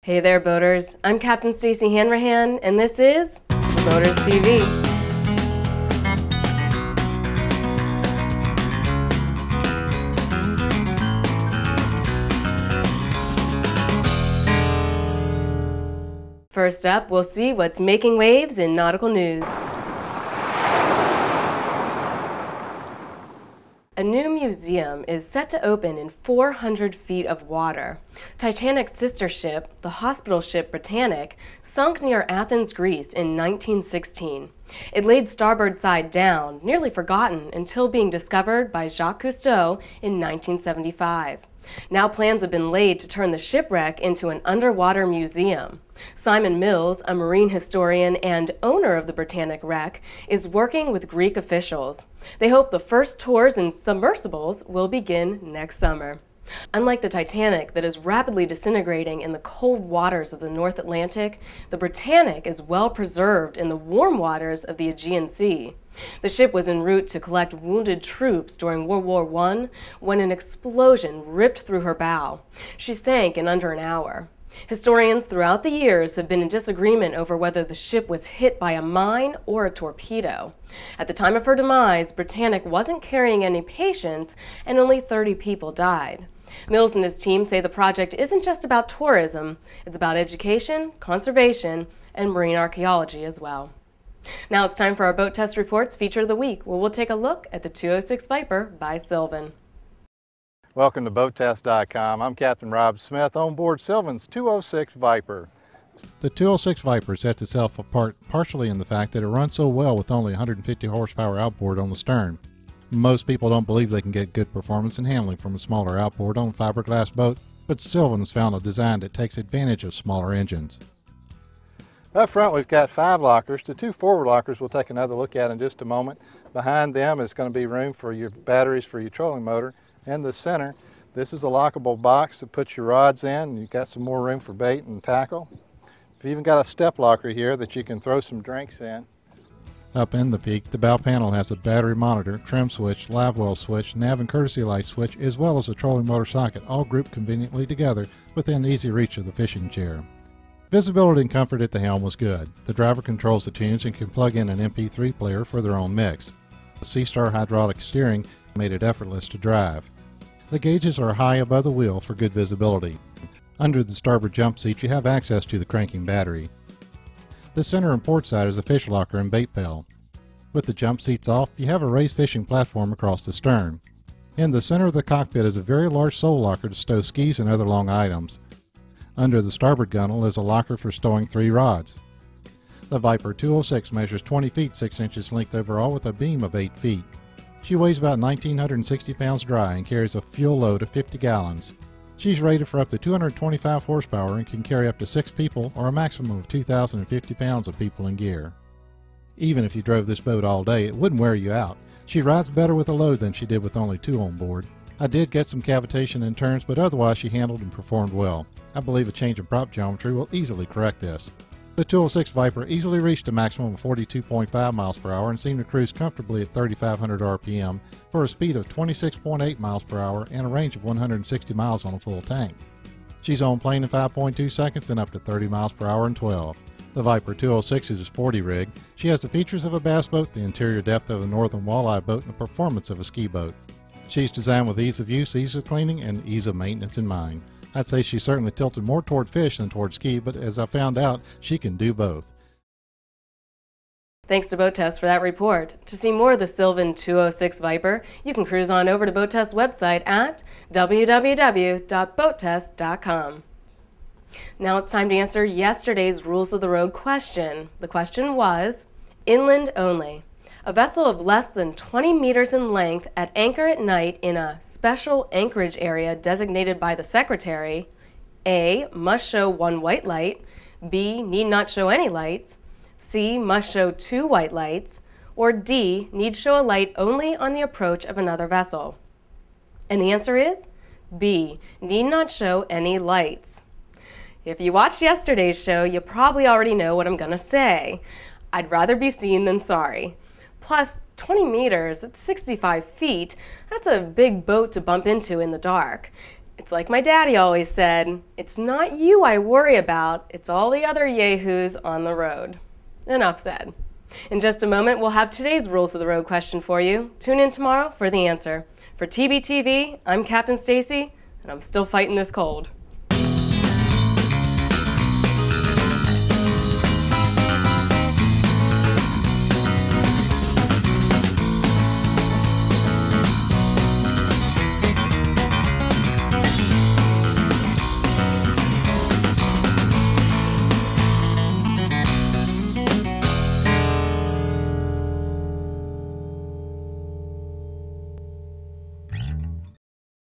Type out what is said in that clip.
Hey there, boaters. I'm Captain Stacy Hanrahan, and this is the Boaters TV. First up, we'll see what's making waves in nautical news. A new museum is set to open in 400 feet of water. Titanic's sister ship, the hospital ship Britannic, sunk near Athens, Greece in 1916. It laid starboard side down, nearly forgotten until being discovered by Jacques Cousteau in 1975. Now plans have been laid to turn the shipwreck into an underwater museum. Simon Mills, a marine historian and owner of the Britannic wreck, is working with Greek officials. They hope the first tours in submersibles will begin next summer. Unlike the Titanic that is rapidly disintegrating in the cold waters of the North Atlantic, the Britannic is well preserved in the warm waters of the Aegean Sea. The ship was en route to collect wounded troops during World War I when an explosion ripped through her bow. She sank in under an hour. Historians throughout the years have been in disagreement over whether the ship was hit by a mine or a torpedo. At the time of her demise, Britannic wasn't carrying any patients and only 30 people died. Mills and his team say the project isn't just about tourism, it's about education, conservation, and marine archaeology as well. Now it's time for our Boat Test Reports feature of the week, where we'll take a look at the 206 Viper by Sylvan. Welcome to BoatTEST.com. I'm Captain Rob Smith on board Sylvan's 206 Viper. The 206 Viper sets itself apart partially in the fact that it runs so well with only 150 horsepower outboard on the stern. Most people don't believe they can get good performance and handling from a smaller outboard on a fiberglass boat, but Sylvan has found a design that takes advantage of smaller engines. Up front we've got 5 lockers. The 2 forward lockers we'll take another look at in just a moment. Behind them is going to be room for your batteries for your trolling motor. In the center, this is a lockable box that puts your rods in. You've got some more room for bait and tackle. We've even got a step locker here that you can throw some drinks in. Up in the peak, the bow panel has a battery monitor, trim switch, live well switch, nav and courtesy light switch, as well as a trolling motor socket, all grouped conveniently together within easy reach of the fishing chair. Visibility and comfort at the helm was good. The driver controls the tunes and can plug in an MP3 player for their own mix. The Seastar hydraulic steering made it effortless to drive. The gauges are high above the wheel for good visibility. Under the starboard jump seat you have access to the cranking battery. The center and port side is a fish locker and bait pail. With the jump seats off, you have a raised fishing platform across the stern. In the center of the cockpit is a very large sole locker to stow skis and other long items. Under the starboard gunwale is a locker for stowing 3 rods. The Viper 206 measures 20 feet 6 inches length overall with a beam of 8 feet. She weighs about 1,960 pounds dry and carries a fuel load of 50 gallons. She's rated for up to 225 horsepower and can carry up to 6 people or a maximum of 2,050 pounds of people and gear. Even if you drove this boat all day, it wouldn't wear you out. She rides better with a load than she did with only 2 on board. I did get some cavitation in turns, but otherwise she handled and performed well. I believe a change in prop geometry will easily correct this. The 206 Viper easily reached a maximum of 42.5 miles per hour and seemed to cruise comfortably at 3,500 RPM for a speed of 26.8 miles per hour and a range of 160 miles on a full tank. She's on plane in 5.2 seconds and up to 30 miles per hour in 12. The Viper 206 is a sporty rig. She has the features of a bass boat, the interior depth of a northern walleye boat, and the performance of a ski boat. She's designed with ease of use, ease of cleaning, and ease of maintenance in mind. I'd say she's certainly tilted more toward fish than toward ski, but as I found out, she can do both. Thanks to BoatTest for that report. To see more of the Sylvan 206 Viper, you can cruise on over to BoatTest's website at www.boattest.com. Now it's time to answer yesterday's Rules of the Road question. The question was, inland only. A vessel of less than 20 meters in length at anchor at night in a special anchorage area designated by the Secretary, A, must show 1 white light, B, need not show any lights, C, must show 2 white lights, or D, need show a light only on the approach of another vessel. And the answer is B, need not show any lights. If you watched yesterday's show, you probably already know what I'm gonna say. I'd rather be seen than sorry. Plus, 20 meters, that's 65 feet. That's a big boat to bump into in the dark. It's It's like my daddy always said, it's not you I worry about, it's all the other yahoos on the road. Enough said. In just a moment, we'll have today's Rules of the Road question for you. Tune in tomorrow for the answer. For TBTV, I'm Captain Stacy, and I'm still fighting this cold.